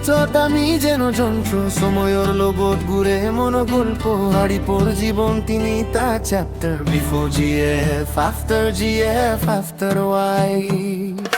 পথত আমি যেন যন্ত্র সময়ৰ লগত ঘুরে মনোগল্প হাড়িপোর জীবন তিনি তা chapter before GF after GF after wife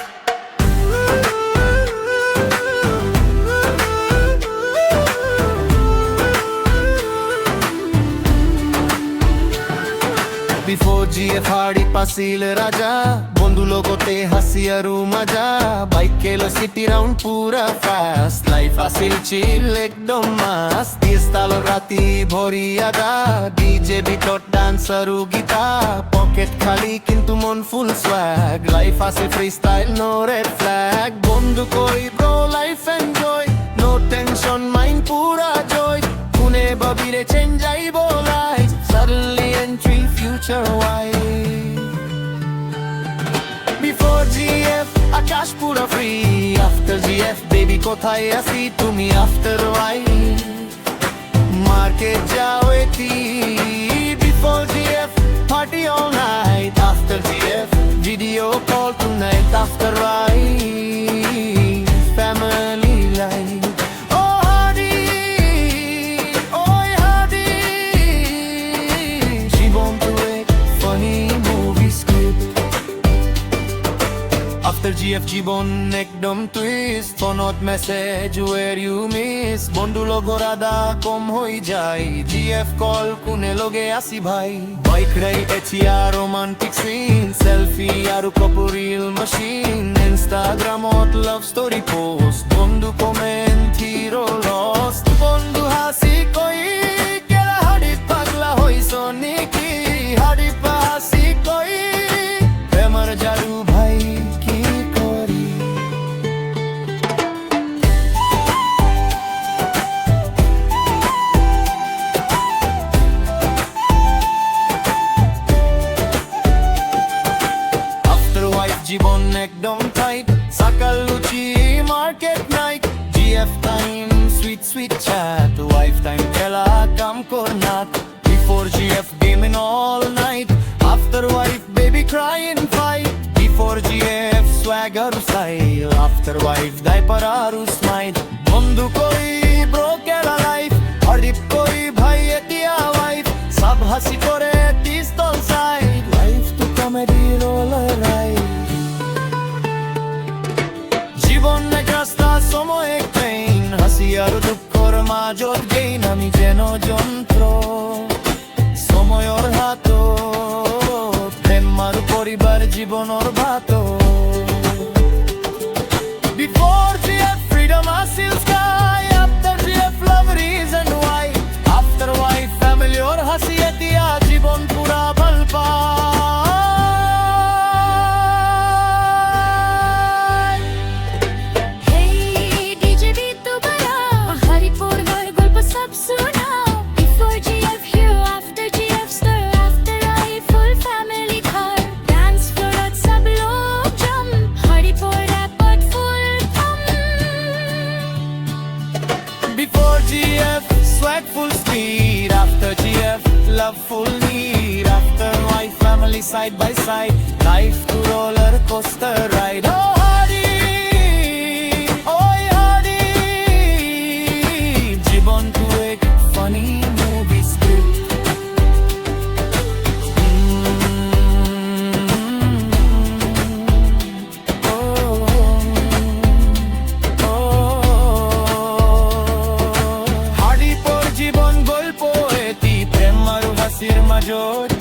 before GF হাড়ি পাছিল রাজা বন্ধু লগতে হাসি আৰু মজা বাইক কেলো সিটি রাউন্ড পুরা ফাস্ট লাইফ আছিল চিল একদম মাস পিস্তালৰ ৰাতি ভৰি আদা ডিজে বিটত ডান্স আৰু গীতা পকেট খালি কিন্তু মন ফুল স্ৱাগ লাইফ আছিল freestyle no red flag বন্ধু কই bro life enjoy no tension mind পুরা জয় কোনে ভাবিরে চেঞ্জ যাইব life suddenly entry future wife Before GF আকাশ পুরা ফ্রি After GF baby কোথায় আছি তুমি After wife মার্কেট যাও এটি Before GF party all night After GF video call tonight After wife family life After GF জীবন একদম twist ফোনত message where you miss বন্ধু লগরাদা কম হই যায় GF কল কোনে লগে আসি ভাই বাইক রাইড এচিয়া রোমান্টিক সিন সেলফি আর কপল রিল মেশিন ইনস্টাগ্রামত লাভ স্টোরি পোস্ট বন্ধু কমেন্ট হিরো লস্ট বন্ধু হাসি কই কেলা হাড়ি পাগলা হইছ নেকি হাড়ি হাসি কই প্রেমার জাদু ভাই জীবন একদম টাইট সকাল luchi market night GF time sweet sweet chat wife time খেলা কাম করনাত before GF gaming all night after wife baby crying fight before GF swagger style after wife diaper আর স্মাইল বন্ধু কই ব্রো কেলা লাইফ হরিপ কই ভাই এটিয়া ওয়াইফ সব হাসি করে pistol side life to comedy roller ride জীবন এক রাস্তা সময় এক ট্রেন হাসি আর দুঃখর মাজত গেইন আমি যেন যন্ত্র সময়ৰ হাত প্রেম আর পরিবার জীবনের ভাত Before GF freedom আছিল sky After GF love reason why After wife family or হাসি এতিয়া জীবন পুরা ভাল Before GF, swag full speed After GF, love full need After wife, family side by side Life to roller coaster ride Oh Hardy, oh Hardy Jibon to a funny movie script Hardeepor জীবন গল্প এটি প্রেম আর হাসির মাজত